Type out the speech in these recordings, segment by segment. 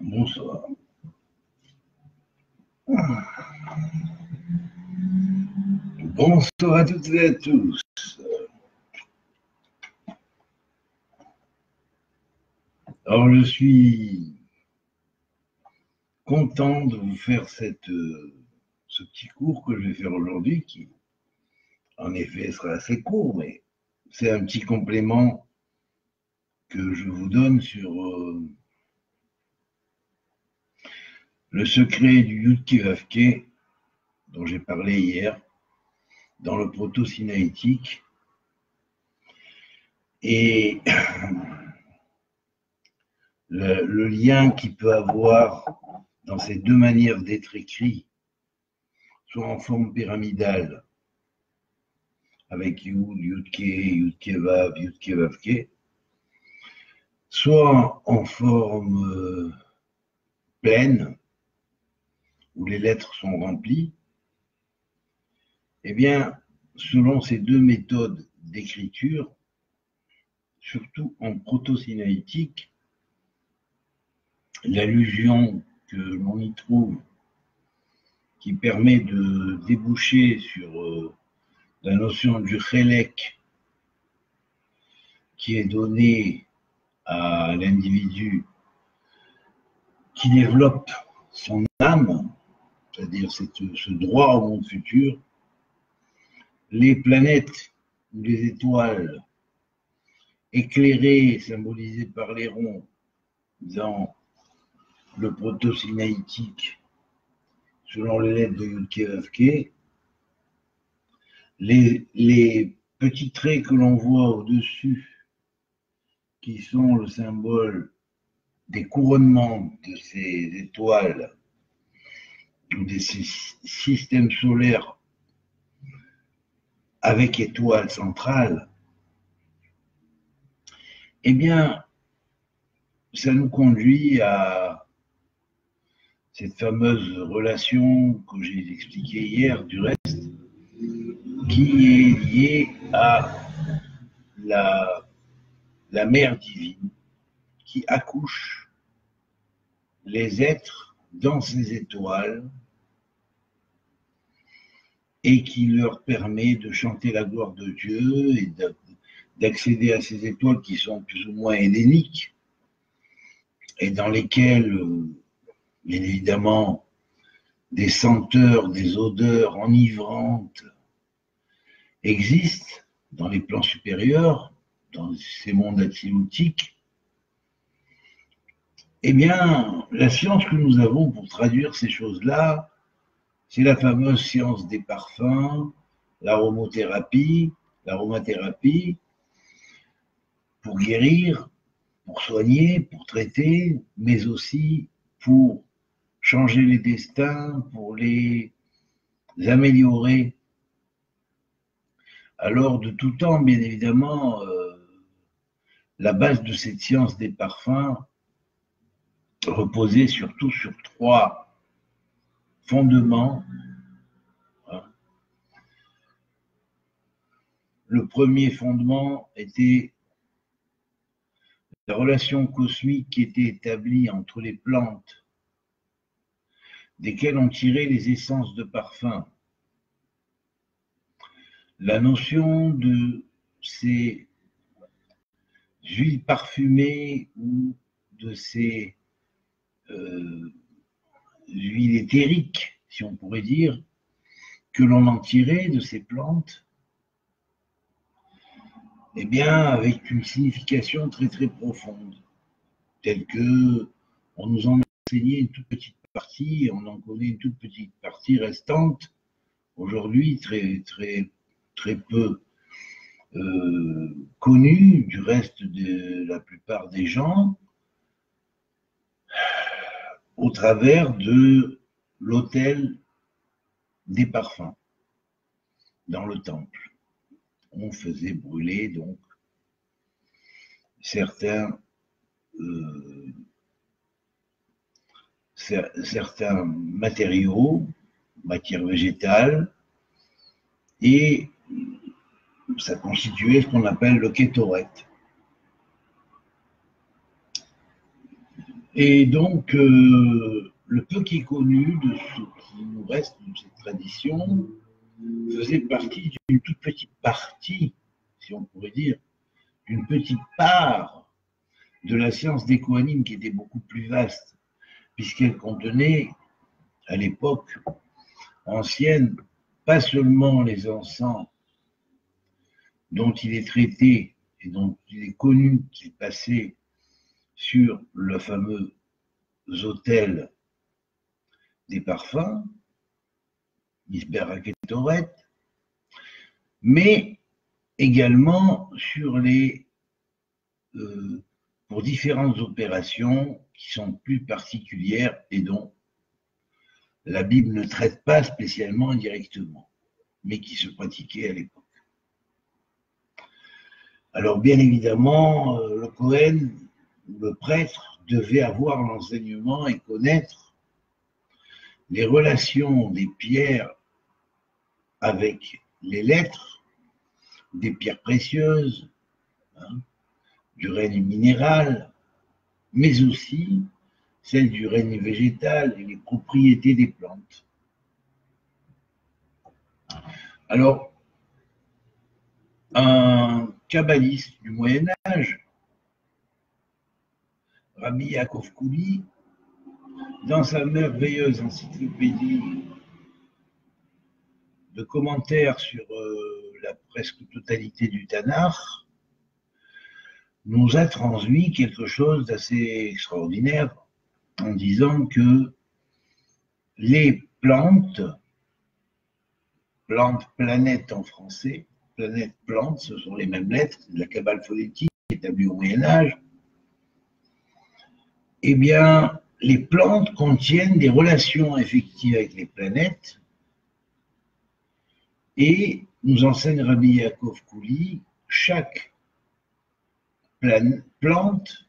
Bonsoir. Bonsoir à toutes et à tous. Alors, je suis content de vous faire ce petit cours que je vais faire aujourd'hui, qui, en effet, sera assez court, mais c'est un petit complément que je vous donne sur le secret du Yudkevavke, dont j'ai parlé hier, dans le proto-sinaïtique. Et le lien qu'il peut avoir dans ces deux manières d'être écrit, soit en forme pyramidale, avec Yud, Yudke, Yudkevav, Yudkevavke, soit en forme pleine, où les lettres sont remplies, eh bien, selon ces deux méthodes d'écriture, surtout en proto-sinaïtique, l'allusion que l'on y trouve, qui permet de déboucher sur la notion du chélek, qui est donnée à l'individu qui développe son âme, c'est-à-dire ce droit au monde futur, les planètes ou les étoiles éclairées, symbolisées par les ronds dans le proto-sinaïtique, selon les lettres de Yudkevavke, les petits traits que l'on voit au-dessus, qui sont le symbole des couronnements de ces étoiles ou de ces systèmes solaires avec étoile centrale, eh bien, ça nous conduit à cette fameuse relation que j'ai expliquée hier, du reste, qui est liée à la mère divine qui accouche les êtres dans ces étoiles et qui leur permet de chanter la gloire de Dieu et d'accéder à ces étoiles qui sont plus ou moins héléniques et dans lesquelles, bien évidemment, des senteurs, des odeurs enivrantes existent dans les plans supérieurs, dans ces mondes atziloutiques. Eh bien, la science que nous avons pour traduire ces choses-là, c'est la fameuse science des parfums, l'aromathérapie, pour guérir, pour soigner, pour traiter, mais aussi pour changer les destins, pour les améliorer. Alors, de tout temps, bien évidemment, la base de cette science des parfums reposait surtout sur trois fondements. Le premier fondement était la relation cosmique qui était établie entre les plantes, desquelles on tirait les essences de parfum. La notion de ces huiles parfumées ou de ces huiles éthériques, si on pourrait dire, que l'on en tirait de ces plantes, eh bien, avec une signification très très profonde, telle que on nous en a enseigné une toute petite partie, et on en connaît une toute petite partie restante, aujourd'hui très très très peu connue du reste de la plupart des gens, au travers de l'autel des parfums dans le temple. On faisait brûler donc certains matériaux, matières végétales, et ça constituait ce qu'on appelle le kétoret. Et donc, le peu qui est connu de ce qui nous reste de cette tradition faisait partie d'une toute petite partie, si on pourrait dire, d'une petite part de la science des Kohanim qui était beaucoup plus vaste, puisqu'elle contenait, à l'époque ancienne, pas seulement les encens dont il est traité et dont il est connu qu'il passait sur le fameux autel des parfums, Isber Ketoret, mais également sur pour différentes opérations qui sont plus particulières et dont la Bible ne traite pas spécialement directement, mais qui se pratiquaient à l'époque. Alors bien évidemment, le Kohen, le prêtre, devait avoir l'enseignement et connaître les relations des pierres avec les lettres, des pierres précieuses, hein, du règne minéral, mais aussi celles du règne végétal et les propriétés des plantes. Alors, un kabbaliste du Moyen-Âge, Rabbi Yaakov Kouli, dans sa merveilleuse encyclopédie de commentaires sur la presque totalité du Tanakh, nous a transmis quelque chose d'assez extraordinaire en disant que les plantes, planètes en français, planète, plante, ce sont les mêmes lettres de la Kabbale phonétique établie au Moyen-Âge, eh bien, les plantes contiennent des relations effectives avec les planètes et nous enseigne Rabbi Yaakov Kouli, chaque plante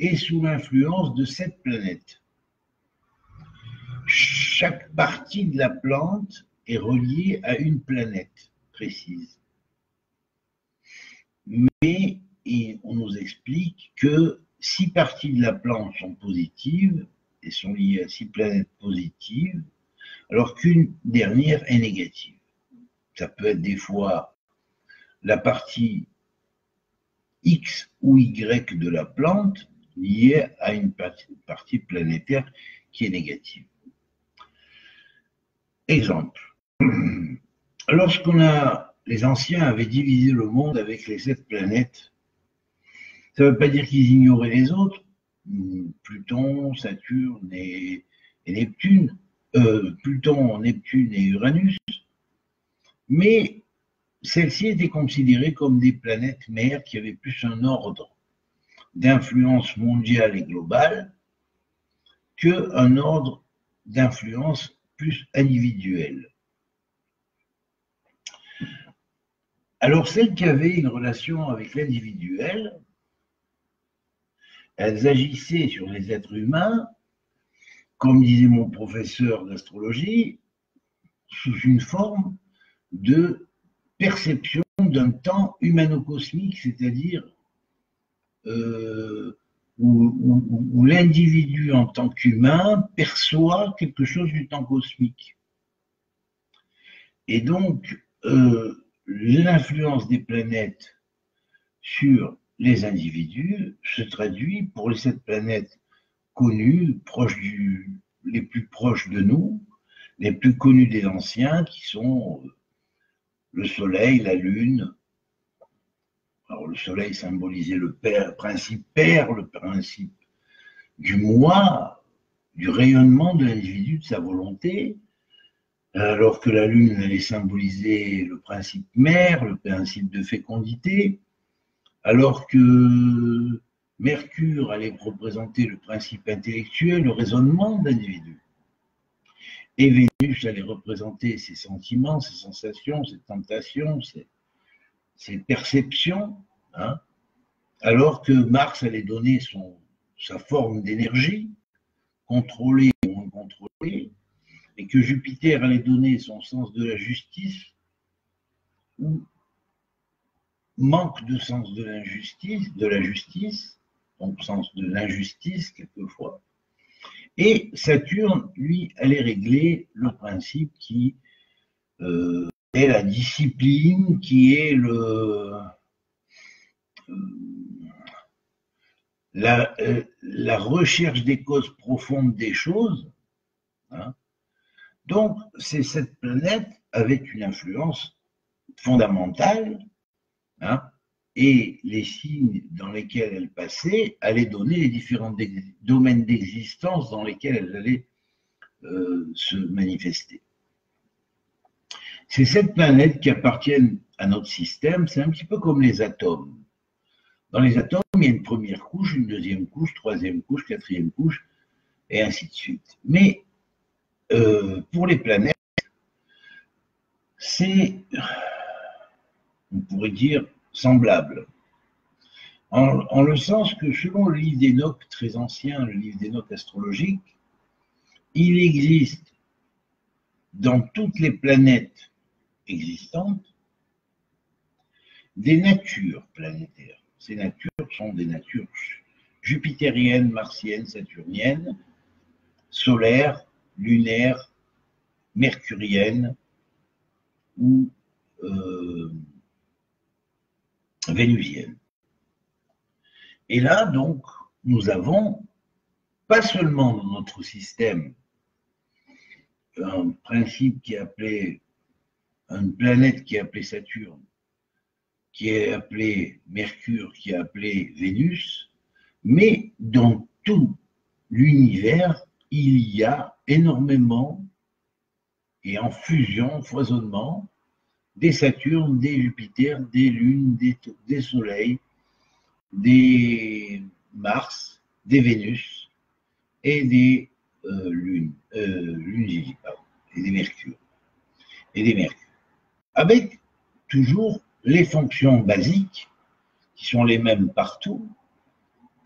est sous l'influence de cette planète. Chaque partie de la plante est reliée à une planète précise. Mais on nous explique que 6 parties de la plante sont positives et sont liées à 6 planètes positives, alors qu'une dernière est négative. Ça peut être des fois la partie X ou Y de la plante liée à une partie planétaire qui est négative. Exemple. Les anciens avaient divisé le monde avec les 7 planètes, ça ne veut pas dire qu'ils ignoraient les autres, Pluton, Saturne et Neptune, Pluton, Neptune et Uranus, mais celles-ci étaient considérées comme des planètes mères qui avaient plus un ordre d'influence mondiale et globale qu'un ordre d'influence plus individuelle. Alors celles qui avaient une relation avec l'individuel, elles agissaient sur les êtres humains, comme disait mon professeur d'astrologie, sous une forme de perception d'un temps humano-cosmique, c'est-à-dire où l'individu en tant qu'humain perçoit quelque chose du temps cosmique. Et donc, l'influence des planètes sur les individus se traduit pour les 7 planètes connues, les plus proches de nous, les plus connues des anciens, qui sont le Soleil, la Lune. Alors le Soleil symbolisait le principe père, le principe du moi, du rayonnement de l'individu, de sa volonté, alors que la Lune allait symboliser le principe mère, le principe de fécondité, alors que Mercure allait représenter le principe intellectuel, le raisonnement de l'individu. Et Vénus allait représenter ses sentiments, ses sensations, ses tentations, ses perceptions, hein, alors que Mars allait donner sa forme d'énergie, contrôlée ou incontrôlée, et que Jupiter allait donner son sens de la justice, ou manque de sens de la justice, au sens de l'injustice quelquefois. Et Saturne, lui, allait régler le principe qui est la discipline, qui est la recherche des causes profondes des choses. Hein. Donc, c'est cette planète avec une influence fondamentale, hein, et les signes dans lesquels elle passait allaient donner les différents domaines d'existence dans lesquels elle allait se manifester. C'est cette planète qui appartient à notre système, c'est un petit peu comme les atomes. Dans les atomes, il y a une première couche, une deuxième couche, troisième couche, quatrième couche, et ainsi de suite. Mais pour les planètes, c'est, on pourrait dire, semblable. En le sens que selon le livre d'Enoch, très ancien, le livre d'Enoch astrologique, il existe dans toutes les planètes existantes des natures planétaires. Ces natures sont des natures jupitériennes, martiennes, saturniennes, solaires, lunaires, mercuriennes ou vénusiennes. Et là, donc, nous avons, pas seulement dans notre système, un principe qui est appelé, une planète qui est appelée Saturne, qui est appelée Mercure, qui est appelée Vénus, mais dans tout l'univers, il y a énormément, et en fusion, foisonnement, des Saturnes, des Jupiters, des Lunes, des Soleils, des Mars, des Vénus et des Lunes, et des Mercures. Avec toujours les fonctions basiques qui sont les mêmes partout,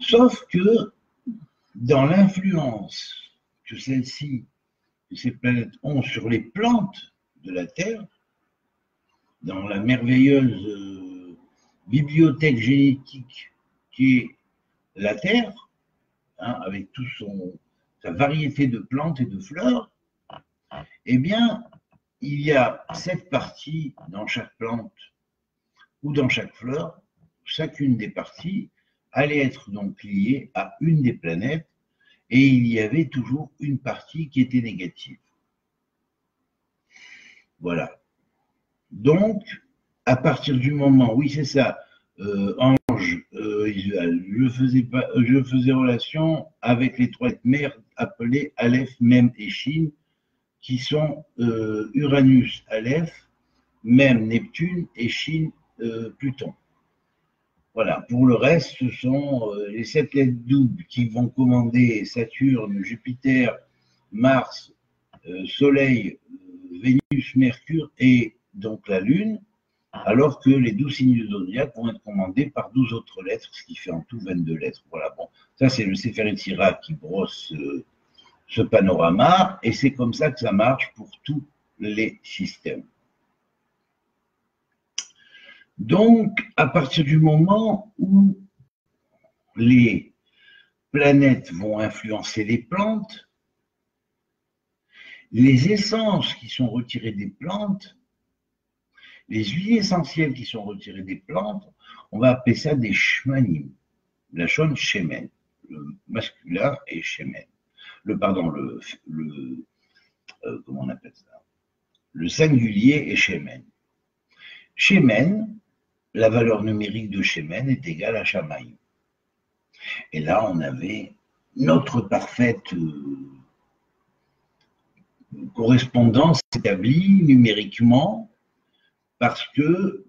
sauf que dans l'influence que celles-ci, que ces planètes ont sur les plantes de la Terre, dans la merveilleuse bibliothèque génétique qui est la Terre, hein, avec toute sa variété de plantes et de fleurs, eh bien, il y a cette partie dans chaque plante ou dans chaque fleur, chacune des parties allait être donc liée à une des planètes, et il y avait toujours une partie qui était négative. Voilà. Donc, à partir du moment, oui c'est ça, Ange, je faisais relation avec les trois mères appelées Aleph, Mem et Shin, qui sont Uranus, Aleph, Mem, Neptune et Shin, Pluton. Voilà. Pour le reste, ce sont les 7 lettres doubles qui vont commander Saturne, Jupiter, Mars, Soleil, Vénus, Mercure et donc la Lune, alors que les 12 signes du zodiaque vont être commandés par 12 autres lettres, ce qui fait en tout 22 lettres. Voilà, bon, ça c'est le Sefer Yetzirah qui brosse ce panorama, et c'est comme ça que ça marche pour tous les systèmes. Donc, à partir du moment où les planètes vont influencer les plantes, les essences qui sont retirées des plantes, les huiles essentielles qui sont retirées des plantes, on va appeler ça des shmanim. La shon shemen, le masculin est shemen. Comment on appelle ça? Le singulier est shemen. Shemen, la valeur numérique de shemen est égale à Shamayim. Et là, on avait notre parfaite correspondance établie numériquement, parce que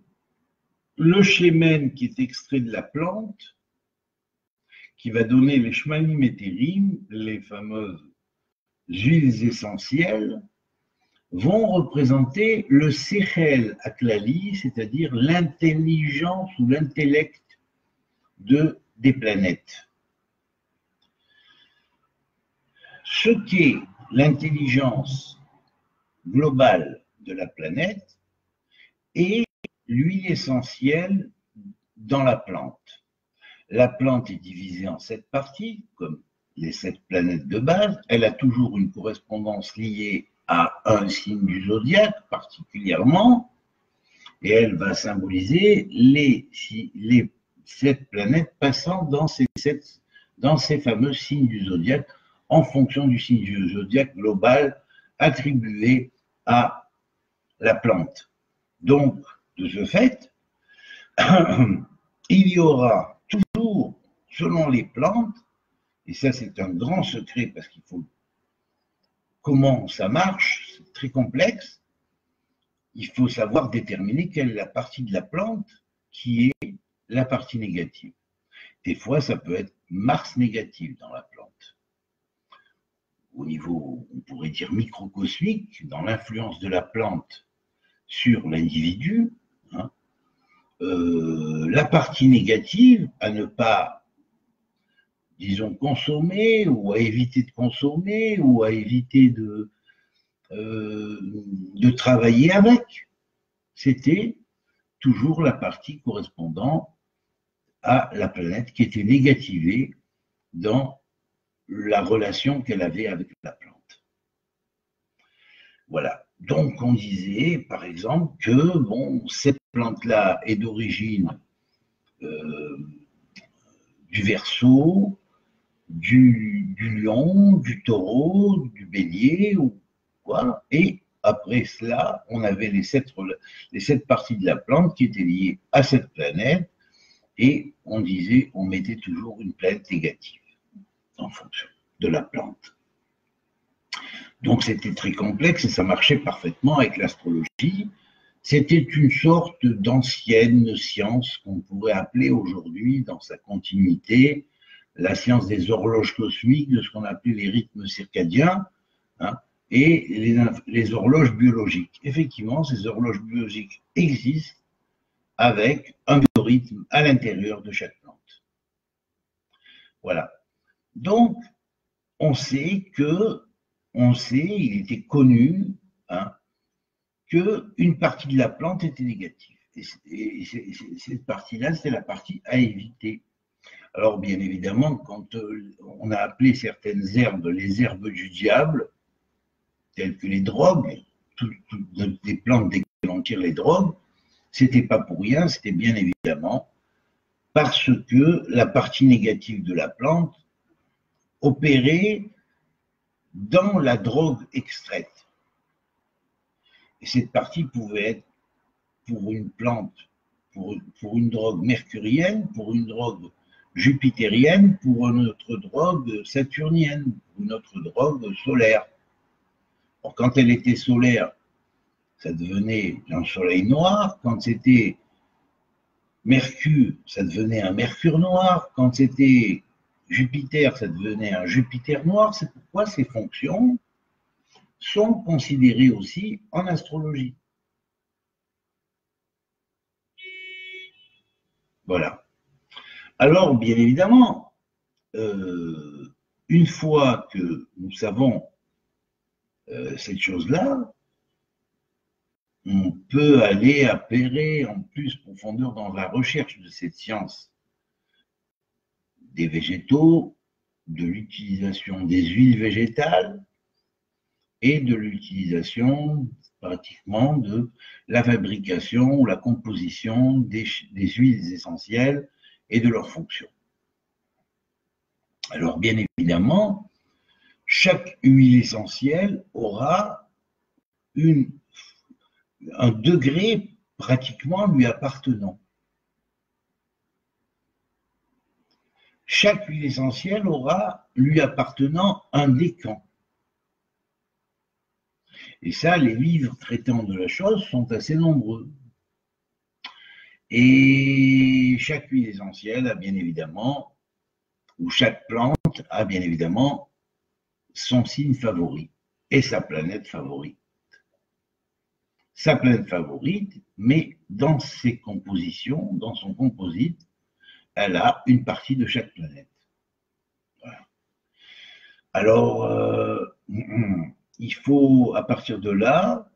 le shemen qui est extrait de la plante, qui va donner les shmanim éthérim, les fameuses huiles essentielles, vont représenter le sechel aklali, c'est-à-dire l'intelligence ou l'intellect des planètes. Ce qu'est l'intelligence globale de la planète est l'huile essentielle dans la plante. La plante est divisée en 7 parties, comme les 7 planètes de base. Elle a toujours une correspondance liée à un signe du zodiaque particulièrement, et elle va symboliser les 7 planètes passant dans ces fameux signes du zodiaque en fonction du signe du zodiaque global attribué à la plante. Donc, de ce fait, il y aura toujours, selon les plantes, et ça c'est un grand secret parce qu'il faut comment ça marche, c'est très complexe, il faut savoir déterminer quelle est la partie de la plante qui est la partie négative. Des fois, ça peut être Mars négative dans la plante. Au niveau, on pourrait dire microcosmique, dans l'influence de la plante sur l'individu, hein, la partie négative à ne pas, disons, consommer ou à éviter de consommer ou à éviter de travailler avec, c'était toujours la partie correspondant à la planète qui était négativée dans la relation qu'elle avait avec la plante. Voilà. Donc, on disait, par exemple, que bon, cette plante-là est d'origine du Verseau, du Lion, du Taureau, du Bélier, ou quoi. Et après cela, on avait les sept parties de la plante qui étaient liées à cette planète, et on disait, on mettait toujours une planète négative en fonction de la plante. Donc c'était très complexe et ça marchait parfaitement avec l'astrologie. C'était une sorte d'ancienne science qu'on pourrait appeler aujourd'hui, dans sa continuité, la science des horloges cosmiques, de ce qu'on appelait les rythmes circadiens, hein, et les horloges biologiques. Effectivement, ces horloges biologiques existent avec un biorhythme à l'intérieur de chaque plante. Voilà. Donc, il était connu, hein, qu'une partie de la plante était négative. Et cette partie-là, c'est la partie à éviter. Alors, bien évidemment, quand on a appelé certaines herbes les herbes du diable, telles que les drogues, toutes les plantes desquelles on tire les drogues, c'était pas pour rien, c'était bien évidemment parce que la partie négative de la plante opérait dans la drogue extraite. Et cette partie pouvait être pour une plante, pour une drogue mercurienne, pour une drogue jupitérienne, pour une autre drogue saturnienne, pour une autre drogue solaire. Alors, quand elle était solaire, ça devenait un soleil noir. Quand c'était Mercure, ça devenait un Mercure noir. Quand c'était Jupiter, ça devenait un Jupiter noir. C'est pourquoi ces fonctions sont considérées aussi en astrologie. Voilà. Alors, bien évidemment, une fois que nous savons cette chose-là, on peut aller appairer en plus profondeur dans la recherche de cette science des végétaux, de l'utilisation des huiles végétales et de l'utilisation pratiquement de la fabrication ou la composition des huiles essentielles et de leurs fonctions. Alors bien évidemment, chaque huile essentielle aura un degré pratiquement lui appartenant. Chaque huile essentielle aura lui appartenant un décan. Et ça, les livres traitant de la chose sont assez nombreux. Et chaque huile essentielle a bien évidemment, ou chaque plante a bien évidemment son signe favori et sa planète favorite. Sa planète favorite, mais dans ses compositions, dans son composite, elle a une partie de chaque planète. Voilà. Alors, il faut, à partir de là,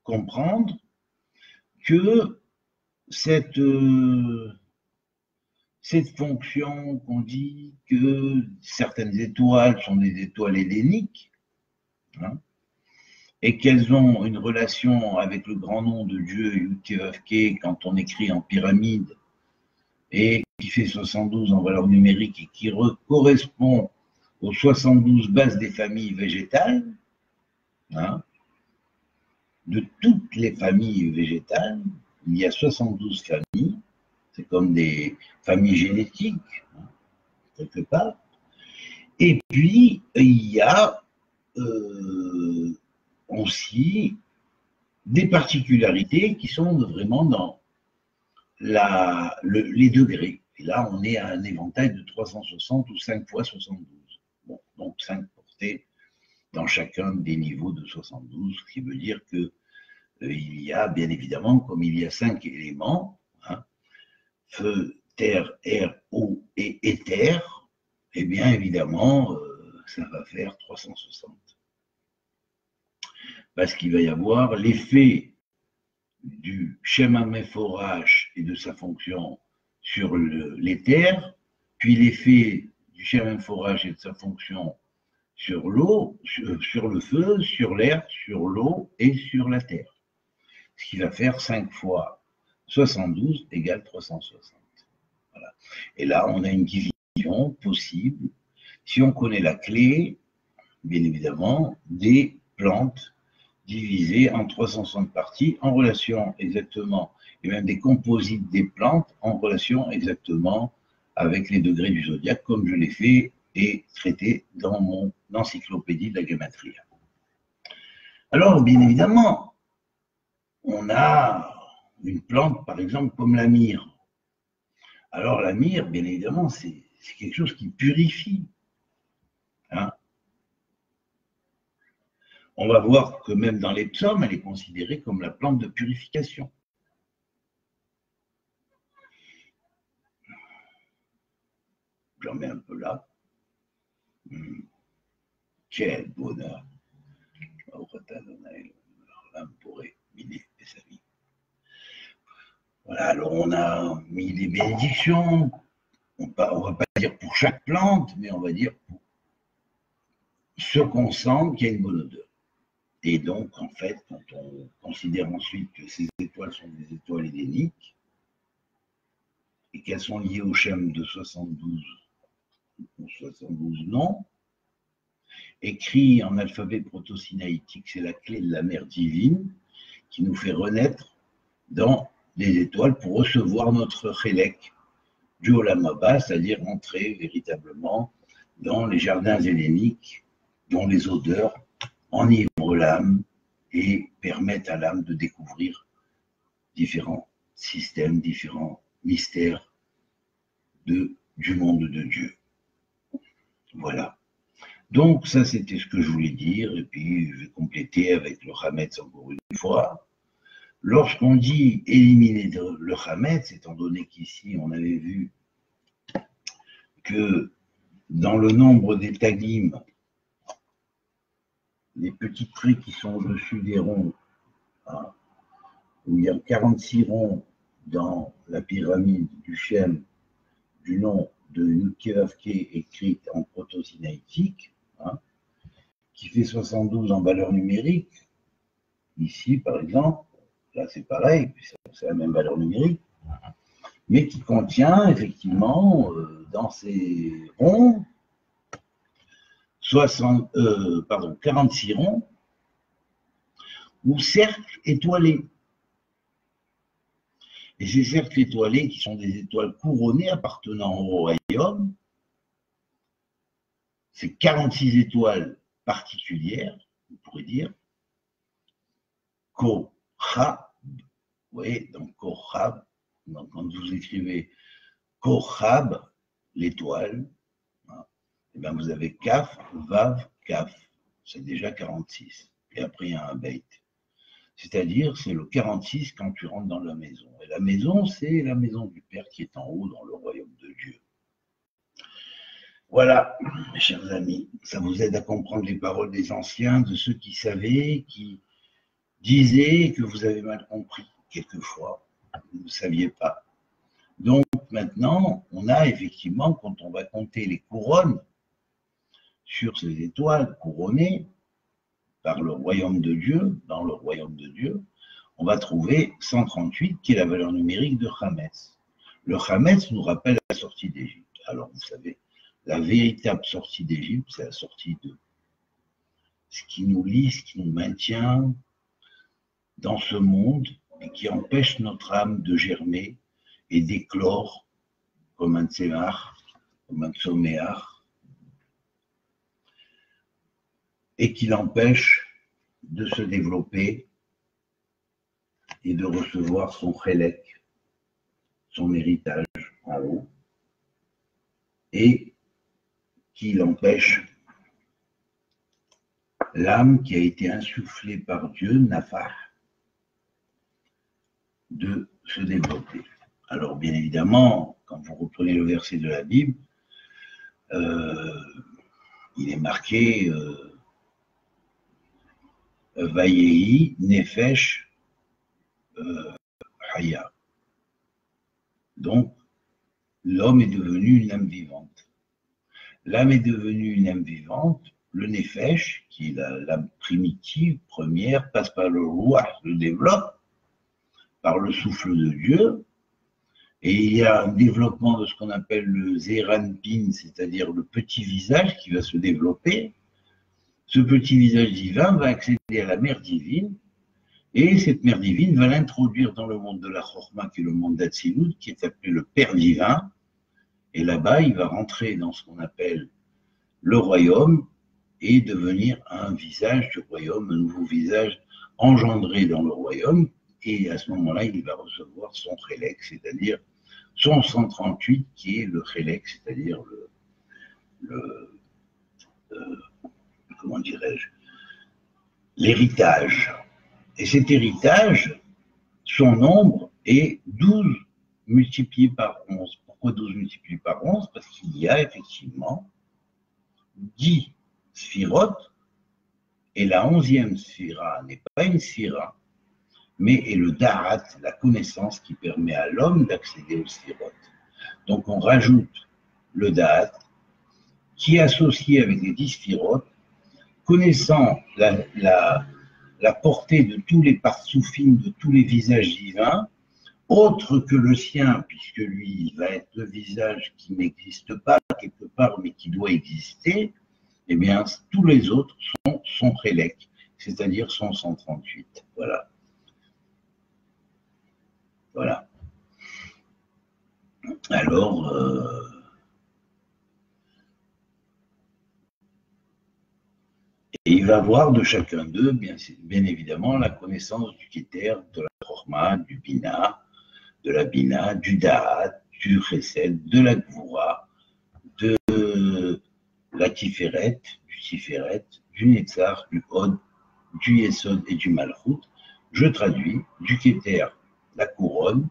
comprendre que cette cette fonction qu'on dit que certaines étoiles sont des étoiles helléniques, hein, et qu'elles ont une relation avec le grand nom de Dieu, Yud-Keh-Vav-Keh, quand on écrit en pyramide, et qui fait 72 en valeur numérique et qui correspond aux 72 bases des familles végétales, hein, de toutes les familles végétales, il y a 72 familles, c'est comme des familles génétiques, hein, quelque part. Et puis, il y a aussi des particularités qui sont vraiment dans les degrés. Et là, on est à un éventail de 360 ou 5 fois 72. Bon, donc 5 portées dans chacun des niveaux de 72, ce qui veut dire que il y a, bien évidemment, comme il y a 5 éléments, hein, feu, terre, air, eau et éther, eh bien évidemment, ça va faire 360. Parce qu'il va y avoir l'effet du schéma Mephorach et de sa fonction sur l'éther, puis l'effet du schéma Mephorach et de sa fonction sur l'eau, sur le feu, sur l'air, sur l'eau et sur la terre. Ce qui va faire 5 fois 72 égale 360. Voilà. Et là, on a une division possible, si on connaît la clé, bien évidemment, des plantes divisées en 360 parties en relation exactement, et même des composites des plantes en relation exactement avec les degrés du zodiaque, comme je l'ai fait et traité dans mon encyclopédie de la Gematria. Alors, bien évidemment, on a une plante, par exemple, comme la myrrhe. Alors, la myrrhe, bien évidemment, c'est quelque chose qui purifie. Hein. On va voir que même dans les psaumes, elle est considérée comme la plante de purification. J'en mets un peu là. Quel bonheur. Voilà, alors on a mis les bénédictions. On va pas dire pour chaque plante, mais on va dire pour ce qu'on sent qu'il y a une bonne odeur. Et donc, en fait, quand on considère ensuite que ces étoiles sont des étoiles helléniques et qu'elles sont liées au schème de 72 ou 72 noms, écrit en alphabet proto-sinaïtique, c'est la clé de la mère divine qui nous fait renaître dans les étoiles pour recevoir notre chélek du Olam Haba, c'est-à-dire entrer véritablement dans les jardins helléniques dont les odeurs enivrent l'âme et permettent à l'âme de découvrir différents systèmes, différents mystères du monde de Dieu. Voilà. Donc ça, c'était ce que je voulais dire, et puis je vais compléter avec le Hametz encore une fois. Lorsqu'on dit éliminer le Hametz, étant donné qu'ici on avait vu que dans le nombre des tagim, les petits traits qui sont au-dessus des ronds, hein, où il y a 46 ronds dans la pyramide du Shem, du nom de Yud-Keh-Vav-Keh écrite en proto-sinaïtique, hein, qui fait 72 en valeur numérique. Ici, par exemple, là c'est pareil, c'est la même valeur numérique, mais qui contient effectivement dans ces ronds 46 ronds ou cercles étoilés. Et ces cercles étoilés, qui sont des étoiles couronnées appartenant au royaume, c'est 46 étoiles particulières, on pourrait dire, Kochab, vous voyez, donc Kochab, donc quand vous écrivez Kochab, l'étoile, hein, et bien vous avez Kaf, Vav, Kaf, c'est déjà 46. Et après il y a un Beit. C'est-à-dire, c'est le 46 quand tu rentres dans la maison. Et la maison, c'est la maison du Père qui est en haut dans le royaume de Dieu. Voilà, mes chers amis, ça vous aide à comprendre les paroles des anciens, de ceux qui savaient, qui disaient que vous avez mal compris quelquefois, vous ne saviez pas. Donc, maintenant, on a effectivement, quand on va compter les couronnes sur ces étoiles couronnées par le royaume de Dieu, dans le royaume de Dieu, on va trouver 138 qui est la valeur numérique de Hametz. Le Hametz nous rappelle la sortie d'Égypte. Alors vous savez, la véritable sortie d'Égypte, c'est la sortie de ce qui nous lie, ce qui nous maintient dans ce monde et qui empêche notre âme de germer et d'éclore comme un tsémar, comme un tsoméar, et qui l'empêche de se développer et de recevoir son chélek, son héritage en haut, et qui l'empêche l'âme qui a été insufflée par Dieu, Nafah, de se développer. Alors bien évidemment, quand vous reprenez le verset de la Bible, il est marqué Vayehi Nefesh Haya. Donc, l'homme est devenu une âme vivante. L'âme est devenue une âme vivante. Le Nefesh, qui est l'âme primitive, première, passe par le Ruach, le développe, par le souffle de Dieu. Et il y a un développement de ce qu'on appelle le Zeranpin, c'est-à-dire le petit visage qui va se développer. Ce petit visage divin va accéder à la mère divine, et cette mère divine va l'introduire dans le monde de la Chorma, qui est le monde d'Atsilut, qui est appelé le Père divin. Et là-bas, il va rentrer dans ce qu'on appelle le royaume et devenir un visage du royaume, un nouveau visage engendré dans le royaume. Et à ce moment-là, il va recevoir son chélek, c'est-à-dire son 138, qui est le chélek, c'est-à-dire comment dirais-je, l'héritage. Et cet héritage, son nombre est 12 multiplié par 11. Pourquoi 12 multiplié par 11? Parce qu'il y a effectivement 10 sphirotes, et la 11e sphira n'est pas une sphira, mais est le darat, la connaissance qui permet à l'homme d'accéder aux sphirotes. Donc on rajoute le darat, qui est associé avec les 10 sphirotes, connaissant la portée de tous les partsoufim, de tous les visages divins, autre que le sien, puisque lui va être le visage qui n'existe pas quelque part, mais qui doit exister, eh bien, tous les autres sont son chélek, c'est-à-dire son 138. Voilà. Voilà. Alors, et il va voir de chacun d'eux, bien évidemment, la connaissance du Keter, de la Chorma, du Bina, de la Bina, du Da'at, du Chesed, de la Gvura, de la Tiferet, du Tiferet, du Netzar, du Hod, du Yesod et du Malchut. Je traduis du Keter, la couronne,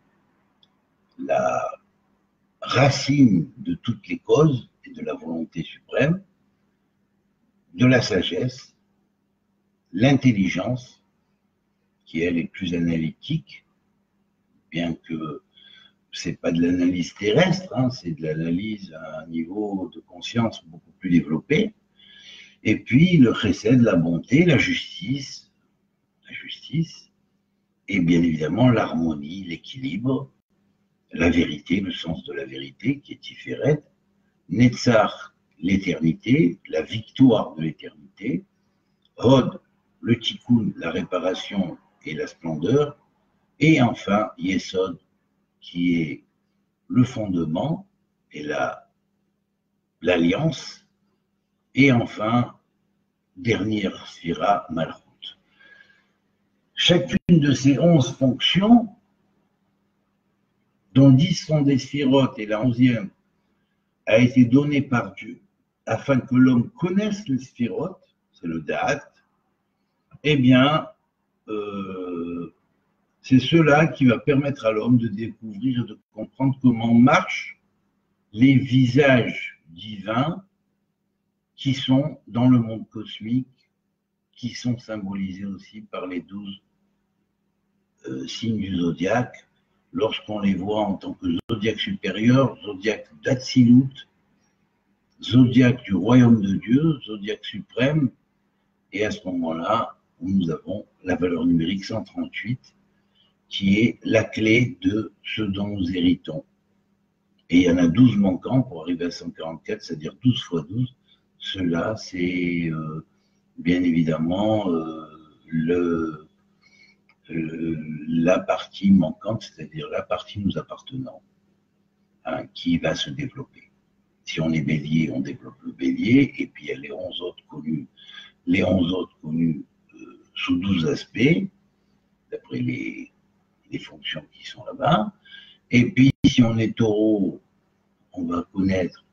la racine de toutes les causes et de la volonté suprême, de la sagesse, l'intelligence, qui elle est plus analytique, bien que c'est pas de l'analyse terrestre, hein, c'est de l'analyse à un niveau de conscience beaucoup plus développé, et puis le chesed, la bonté, la justice, et bien évidemment l'harmonie, l'équilibre, la vérité, le sens de la vérité, qui est Tiferet, Netzar, l'éternité, la victoire de l'éternité, Hod, le tikkun, la réparation et la splendeur, et enfin Yesod, qui est le fondement et l'alliance, et enfin, dernière sphira, Malchut. Chacune de ces 11 fonctions, dont 10 sont des sphirotes et la 11e a été donnée par Dieu afin que l'homme connaisse les sphirotes, c'est le Da'at, eh bien, c'est cela qui va permettre à l'homme de découvrir et de comprendre comment marchent les visages divins qui sont dans le monde cosmique, qui sont symbolisés aussi par les 12 signes du zodiaque, lorsqu'on les voit en tant que zodiaque supérieur, zodiaque d'Atsilut, zodiaque du royaume de Dieu, zodiaque suprême, et à ce moment-là, nous avons la valeur numérique 138, qui est la clé de ce dont nous héritons. Et il y en a 12 manquants pour arriver à 144, c'est-à-dire 12 fois 12. Cela, c'est bien évidemment la partie manquante, c'est-à-dire la partie nous appartenant, hein, qui va se développer. Si on est bélier, on développe le bélier, et puis il y a les 11 autres connus, sous 12 aspects, d'après les fonctions qui sont là-bas. Et puis, si on est taureau, on va connaître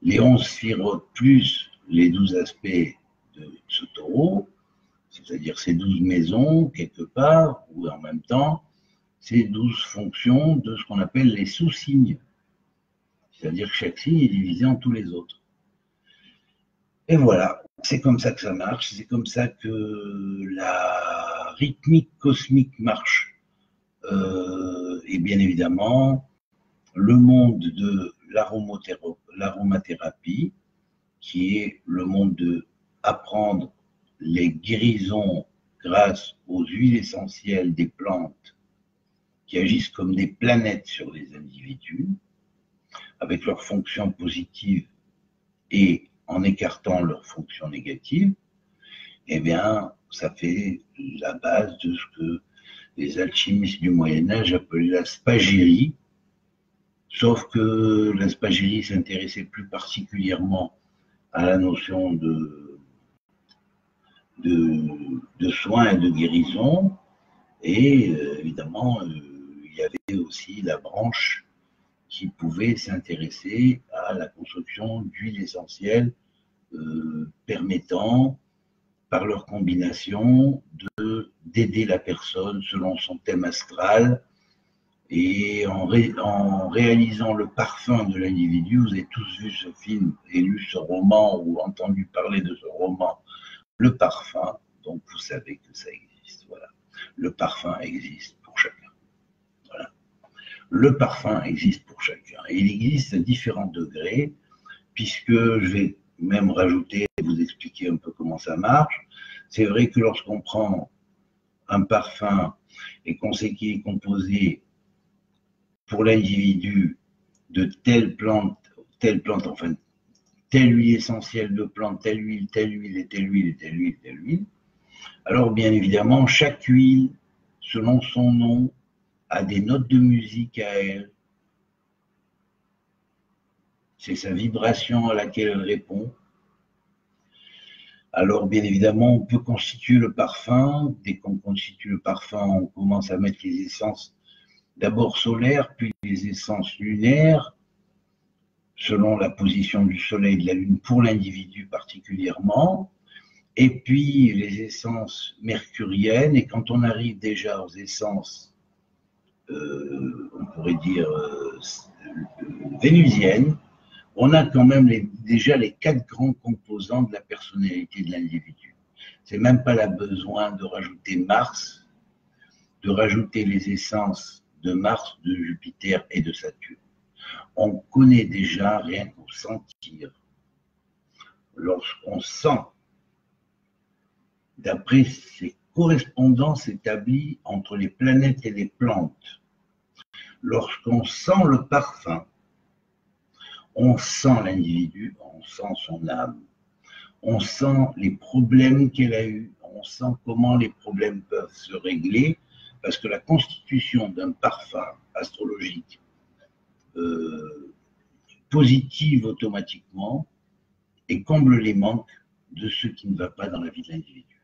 les 11 sphirotes plus les 12 aspects de ce taureau, c'est-à-dire ces 12 maisons, quelque part, ou en même temps, ces 12 fonctions de ce qu'on appelle les sous-signes. C'est-à-dire que chaque signe est divisé en tous les autres. Et voilà, c'est comme ça que ça marche, c'est comme ça que la rythmique cosmique marche. Et bien évidemment, le monde de l'aromathérapie, qui est le monde de apprendre les guérisons grâce aux huiles essentielles des plantes qui agissent comme des planètes sur les individus, avec leurs fonctions positives et en écartant leurs fonctions négatives, eh bien, ça fait la base de ce que les alchimistes du Moyen-Âge appelaient la spagyrie, sauf que la spagyrie s'intéressait plus particulièrement à la notion de soins et de guérison, et évidemment, il y avait aussi la branche qui pouvait s'intéresser à la construction d'huiles essentielles permettant, par leur combination, d'aider la personne selon son thème astral. Et en réalisant le parfum de l'individu, vous avez tous vu ce film et lu ce roman ou entendu parler de ce roman, Le Parfum, donc vous savez que ça existe. Voilà. Le parfum existe pour chacun. Voilà. Le parfum existe pour chacun. Et il existe à différents degrés, puisque je vais même rajouter, vous expliquer un peu comment ça marche. C'est vrai que lorsqu'on prend un parfum et qu'on sait qu'il est composé pour l'individu de telle plante, enfin, telle huile essentielle de plante, telle huile, et telle huile, et telle huile, alors bien évidemment, chaque huile, selon son nom, a des notes de musique à elle. C'est sa vibration à laquelle elle répond. Alors, bien évidemment, on peut constituer le parfum. Dès qu'on constitue le parfum, on commence à mettre les essences d'abord solaires, puis les essences lunaires, selon la position du soleil et de la lune pour l'individu particulièrement, et puis les essences mercuriennes. Et quand on arrive déjà aux essences, on pourrait dire vénusiennes, on a quand même déjà les 4 grands composants de la personnalité de l'individu. C'est même pas la besoin de rajouter Mars, de rajouter les essences de Mars, de Jupiter et de Saturne. On connaît déjà rien qu'au sentir. Lorsqu'on sent, d'après ces correspondances établies entre les planètes et les plantes, lorsqu'on sent le parfum, on sent l'individu, on sent son âme, on sent les problèmes qu'elle a eus, on sent comment les problèmes peuvent se régler, parce que la constitution d'un parfum astrologique positive automatiquement et comble les manques de ce qui ne va pas dans la vie de l'individu.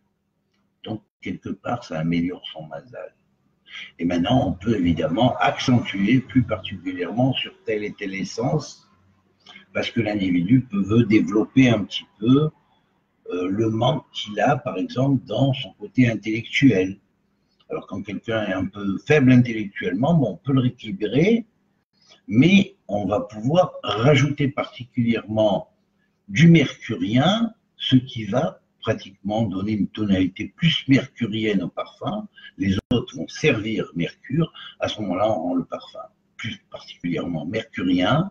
Donc, quelque part, ça améliore son mazal. Et maintenant, on peut évidemment accentuer plus particulièrement sur telle et telle essence, parce que l'individu veut développer un petit peu le manque qu'il a, par exemple, dans son côté intellectuel. Alors, quand quelqu'un est un peu faible intellectuellement, bon, on peut le rééquilibrer, mais on va pouvoir rajouter particulièrement du mercurien, ce qui va pratiquement donner une tonalité plus mercurienne au parfum. Les autres vont servir Mercure. À ce moment-là, on rend le parfum plus particulièrement mercurien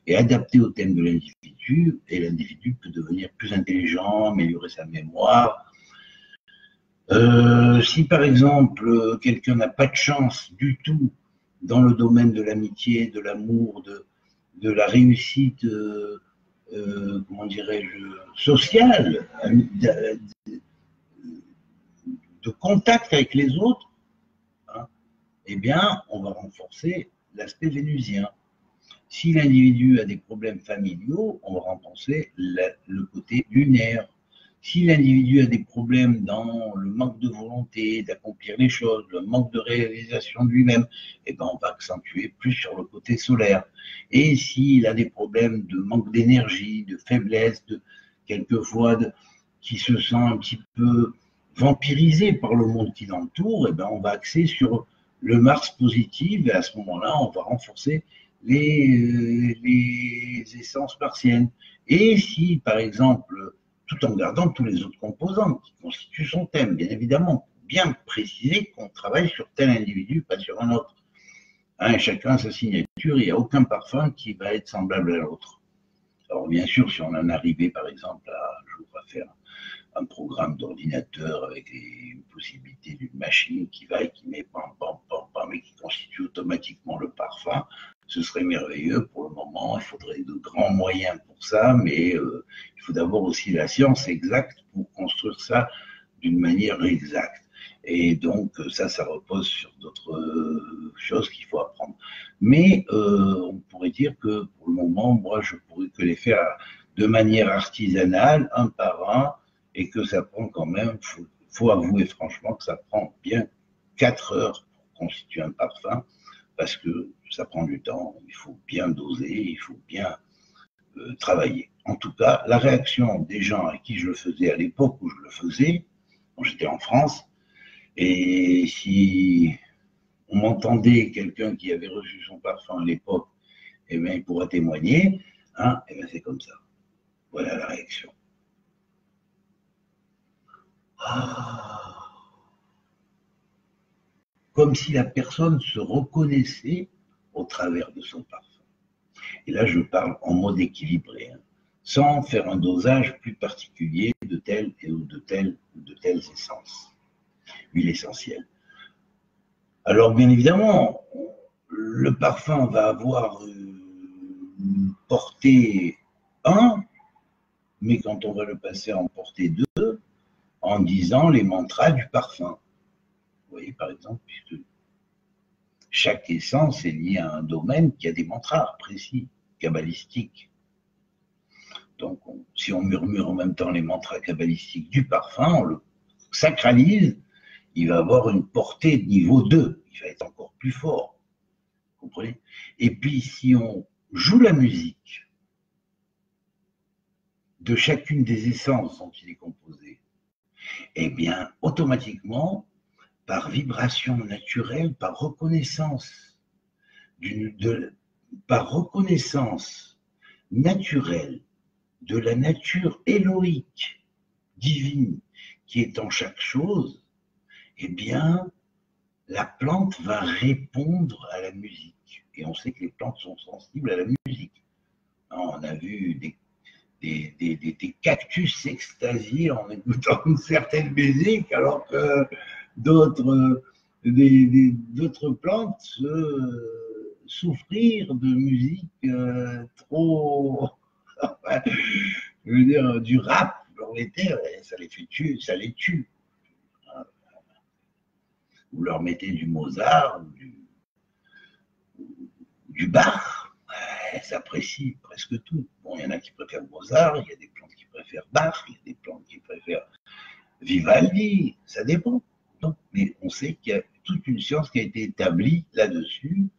et adapté au thème de l'individu. Et l'individu peut devenir plus intelligent, améliorer sa mémoire. Si par exemple, quelqu'un n'a pas de chance du tout dans le domaine de l'amitié, de l'amour, de la réussite, comment dirais-je, sociale, de contact avec les autres, hein, eh bien, on va renforcer l'aspect vénusien. Si l'individu a des problèmes familiaux, on va renforcer le côté lunaire. Si l'individu a des problèmes dans le manque de volonté d'accomplir les choses, le manque de réalisation de lui-même, eh ben on va accentuer plus sur le côté solaire. Et s'il a des problèmes de manque d'énergie, de faiblesse, quelquefois qui se sent un petit peu vampirisé par le monde qui l'entoure, eh ben on va axer sur le Mars positif et à ce moment-là, on va renforcer les essences martiennes. Et si, par exemple, tout en gardant tous les autres composants qui constituent son thème, bien évidemment, bien préciser qu'on travaille sur tel individu, pas sur un autre. Hein, chacun a sa signature, il n'y a aucun parfum qui va être semblable à l'autre. Alors bien sûr, si on en arrivait par exemple à faire un programme d'ordinateur avec une possibilité d'une machine qui va et qui met pam, pam, pam, pam, et qui constitue automatiquement le parfum, ce serait merveilleux. Pour le moment, il faudrait de grands moyens pour ça, mais il faut d'abord aussi la science exacte pour construire ça d'une manière exacte. Et donc, ça repose sur d'autres choses qu'il faut apprendre. Mais on pourrait dire que pour le moment, moi, je pourrais que les faire de manière artisanale, un par un, et que ça prend quand même, faut avouer franchement que ça prend bien 4 heures pour constituer un parfum, parce que ça prend du temps, il faut bien doser, il faut bien travailler. En tout cas, la réaction des gens à qui je le faisais à l'époque où je le faisais, quand j'étais en France, et si on m'entendait, quelqu'un qui avait reçu son parfum à l'époque, eh bien, il pourra témoigner, hein, eh bien, c'est comme ça. Voilà la réaction. Comme si la personne se reconnaissait au travers de son parfum. Et là, je parle en mode équilibré, hein, sans faire un dosage plus particulier de telle ou de telles essences, huile essentielle. Alors, bien évidemment, le parfum va avoir une portée 1, mais quand on va le passer en portée 2, en disant les mantras du parfum. Vous voyez, par exemple, puisque chaque essence est liée à un domaine qui a des mantras précis, kabbalistiques. Donc, si on murmure en même temps les mantras kabbalistiques du parfum, on le sacralise, il va avoir une portée de niveau 2, il va être encore plus fort. Vous comprenez? Et puis, si on joue la musique de chacune des essences dont il est composé, eh bien, automatiquement, par vibration naturelle, par reconnaissance naturelle de la nature éloïque, divine, qui est en chaque chose, eh bien, la plante va répondre à la musique. Et on sait que les plantes sont sensibles à la musique. On a vu des cactus s'extasier en écoutant une certaine musique, alors que d'autres plantes souffrir de musique trop, je veux dire, du rap dans les terres, ça les fait tuer, ça les tue. Vous leur mettez du Mozart, du Bach, elles apprécient presque tout. Bon, il y en a qui préfèrent Mozart, il y a des plantes qui préfèrent Bach, il y a des plantes qui préfèrent Vivaldi, ça dépend. Donc, mais on sait qu'il y a toute une science qui a été établie là-dessus.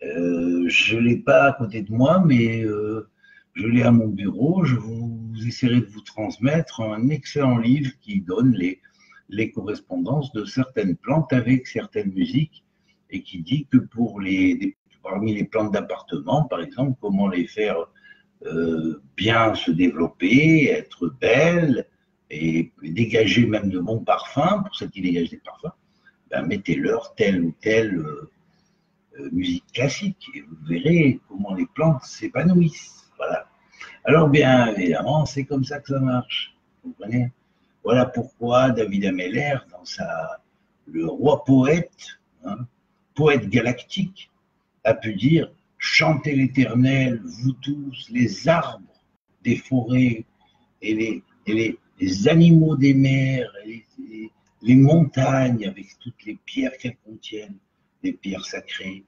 Je ne l'ai pas à côté de moi, mais je l'ai à mon bureau. Je vous essaierai de vous transmettre un excellent livre qui donne les correspondances de certaines plantes avec certaines musiques et qui dit que parmi les plantes d'appartement, par exemple, comment les faire bien se développer, être belles, et dégager même de bons parfums, pour ceux qui dégagent des parfums, ben mettez-leur telle ou telle musique classique et vous verrez comment les plantes s'épanouissent. Voilà. Alors bien évidemment, c'est comme ça que ça marche. Vous comprenez? Voilà pourquoi David Ameller, dans le roi poète, hein, poète galactique, a pu dire « Chantez l'Éternel, vous tous, les arbres des forêts et les animaux des mers, et les montagnes avec toutes les pierres qu'elles contiennent, les pierres sacrées,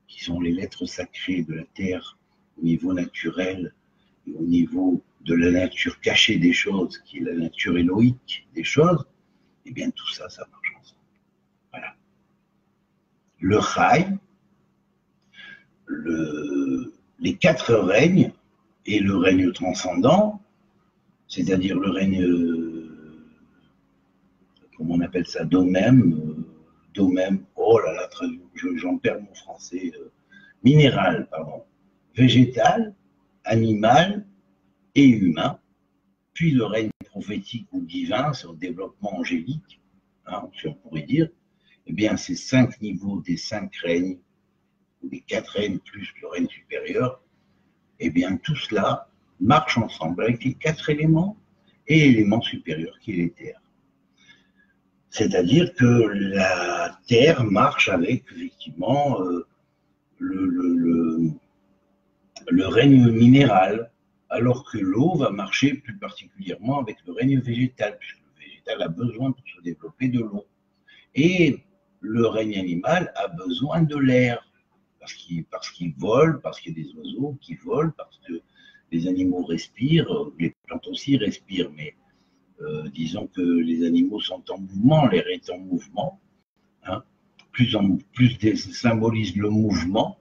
qui sont les lettres sacrées de la terre au niveau naturel et au niveau de la nature cachée des choses, qui est la nature éloïque des choses, et bien tout ça, ça marche ensemble. Voilà. Le Chai, les quatre règnes et le règne transcendant, c'est-à-dire le règne, comment on appelle ça, domème, oh là là, j'en perds mon français, minéral, pardon, végétal, animal et humain, puis le règne prophétique ou divin, c'est le développement angélique, hein, si on pourrait dire, eh bien ces 5 niveaux des 5 règnes, ou des 4 règnes plus le règne supérieur, eh bien tout cela marche ensemble avec les 4 éléments et l'élément supérieur qui est l'éther. C'est-à-dire que la terre marche avec effectivement le règne minéral, alors que l'eau va marcher plus particulièrement avec le règne végétal, puisque le végétal a besoin pour se développer de l'eau. Et le règne animal a besoin de l'air, parce qu'il vole, parce qu'il y a des oiseaux qui volent, parce que les animaux respirent, les plantes aussi respirent, mais disons que les animaux sont en mouvement, l'air est en mouvement, hein, plus symbolise le mouvement,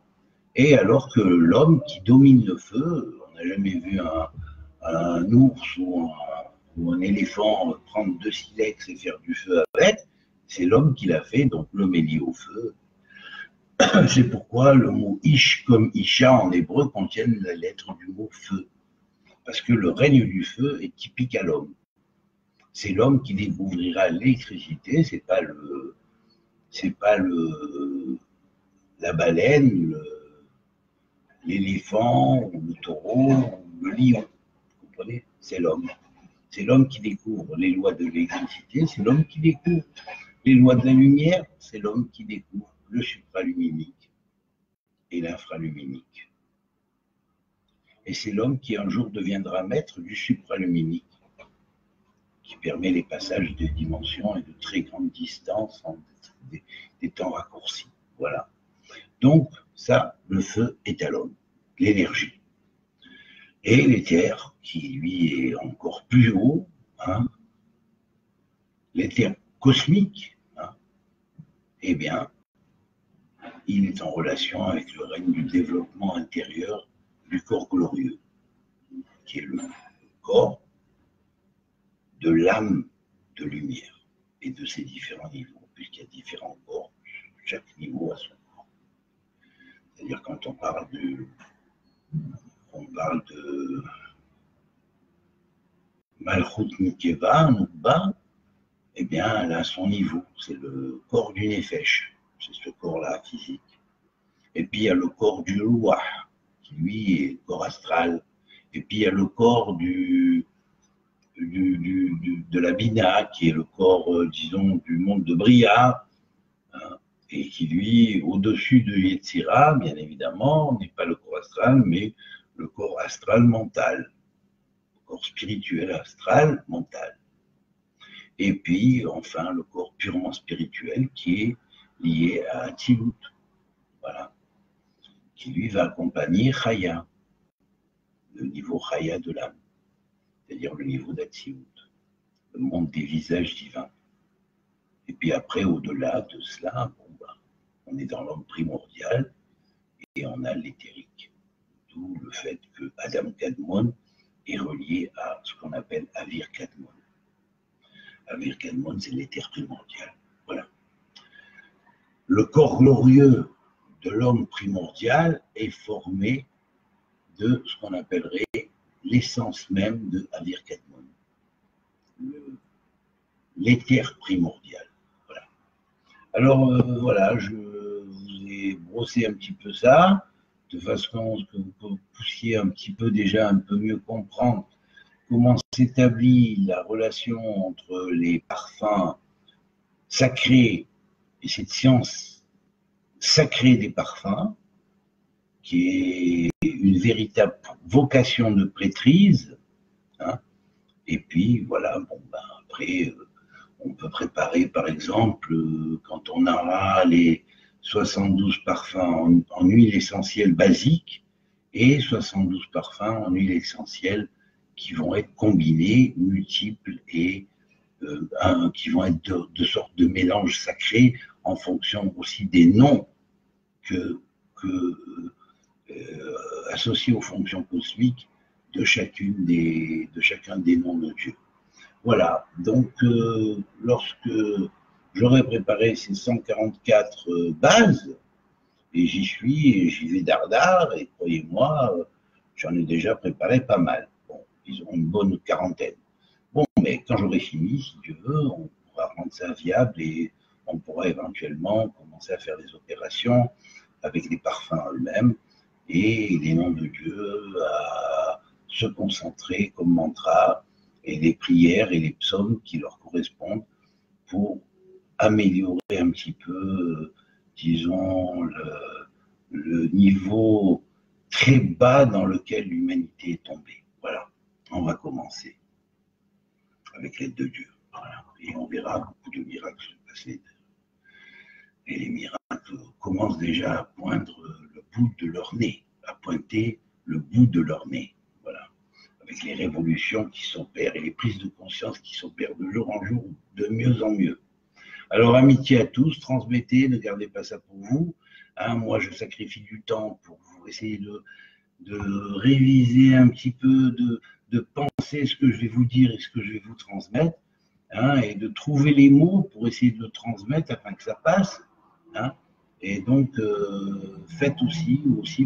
et alors que l'homme qui domine le feu, on n'a jamais vu un ours ou un éléphant prendre 2 silex et faire du feu avec, c'est l'homme qui l'a fait, donc l'homme est lié au feu. C'est pourquoi le mot ish comme isha en hébreu contiennent la lettre du mot feu, parce que le règne du feu est typique à l'homme. C'est l'homme qui découvrira l'électricité, c'est pas la baleine, l'éléphant, ou le taureau, ou le lion. Vous comprenez? C'est l'homme. C'est l'homme qui découvre les lois de l'électricité, c'est l'homme qui découvre les lois de la lumière, c'est l'homme qui découvre le supraluminique et l'infraluminique. Et c'est l'homme qui un jour deviendra maître du supraluminique, qui permet les passages de dimensions et de très grandes distances en des temps raccourcis. Voilà. Donc, ça, le feu est à l'homme, l'énergie. Et l'éther, qui lui est encore plus haut, hein, l'éther cosmique, hein, eh bien, il est en relation avec le règne du développement intérieur du corps glorieux, qui est le corps de l'âme de lumière et de ses différents niveaux, puisqu'il y a différents corps, chaque niveau a son corps. C'est-à-dire quand on parle de Malchut Nikeva, Nukba, eh bien, elle a son niveau, c'est le corps du Nefesh, c'est ce corps-là physique. Et puis il y a le corps du Ruach, qui lui est le corps astral. Et puis il y a le corps de la Bina, qui est le corps, disons, du monde de Bria, hein, et qui lui, au-dessus de Yetzira, bien évidemment, n'est pas le corps astral, mais le corps astral mental, le corps spirituel astral mental. Et puis, enfin, le corps purement spirituel qui est lié à Atzilut, voilà, qui lui va accompagner Chaya, le niveau Chaya de l'âme, c'est-à-dire le niveau d'Atzilut, le monde des visages divins. Et puis après, au-delà de cela, bon, ben, on est dans l'homme primordial et on a l'éthérique. D'où le fait que Adam Kadmon est relié à ce qu'on appelle Avir Kadmon. Avir Kadmon, c'est l'éther primordial. Voilà. Le corps glorieux de l'homme primordial est formé de ce qu'on appellerait l'essence même de Avir Kadmon. l'éther primordial. Voilà. Alors, voilà, je vous ai brossé un petit peu ça, de façon à ce que vous puissiez un petit peu déjà un peu mieux comprendre comment s'établit la relation entre les parfums sacrés et cette science sacrée des parfums, qui est une véritable vocation de prêtrise. Hein. Et puis, voilà, bon, ben, après, on peut préparer, par exemple, quand on aura les 72 parfums en huile essentielle basique et 72 parfums en huile essentielle qui vont être combinés, multiples et qui vont être de sortes de mélanges sacrés en fonction aussi des noms que associés aux fonctions cosmiques de chacun des noms de Dieu. Voilà, donc lorsque j'aurai préparé ces 144 bases, et j'y vais dardard, et croyez-moi, j'en ai déjà préparé pas mal. Bon, ils ont une bonne quarantaine. Bon, mais quand j'aurai fini, si Dieu veut, on pourra rendre ça viable et on pourra éventuellement commencer à faire des opérations avec les parfums eux-mêmes et les noms de Dieu à se concentrer comme mantra et les prières et les psaumes qui leur correspondent pour améliorer un petit peu, disons, le niveau très bas dans lequel l'humanité est tombée. Voilà, on va commencer avec l'aide de Dieu. Voilà. Et on verra beaucoup de miracles se passer. Et les miracles commencent déjà à poindre le bout de leur nez, à pointer le bout de leur nez. Voilà. Avec les révolutions qui s'opèrent et les prises de conscience qui s'opèrent de jour en jour, de mieux en mieux. Alors, amitié à tous, transmettez, ne gardez pas ça pour vous. Hein, moi, je sacrifie du temps pour vous essayer de réviser un petit peu, de penser ce que je vais vous dire et ce que je vais vous transmettre, hein, et de trouver les mots pour essayer de le transmettre afin que ça passe. Hein. Et donc, faites aussi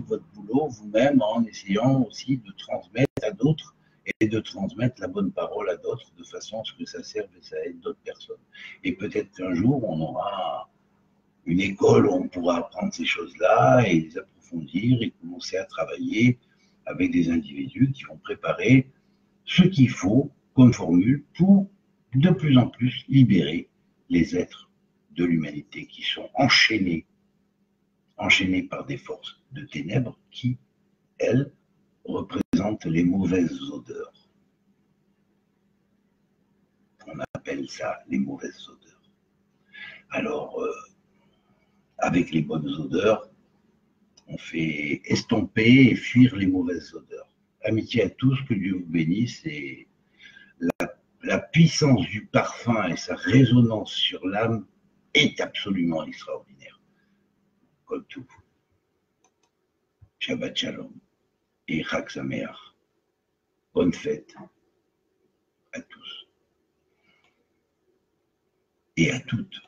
votre boulot vous-même en essayant aussi de transmettre à d'autres et de transmettre la bonne parole à d'autres de façon à ce que ça serve et ça aide d'autres personnes. Et peut-être qu'un jour, on aura une école où on pourra apprendre ces choses-là et les approfondir et commencer à travailler avec des individus qui vont préparer ce qu'il faut comme formule pour de plus en plus libérer les êtres de l'humanité qui sont enchaînés par des forces de ténèbres qui, elles, représentent les mauvaises odeurs. On appelle ça les mauvaises odeurs. Alors, avec les bonnes odeurs, on fait estomper et fuir les mauvaises odeurs. Amitié à tous, que Dieu vous bénisse, et la puissance du parfum et sa résonance sur l'âme est absolument extraordinaire. Comme tout. Shabbat Shalom et Chag Sameach. Bonne fête à tous et à toutes.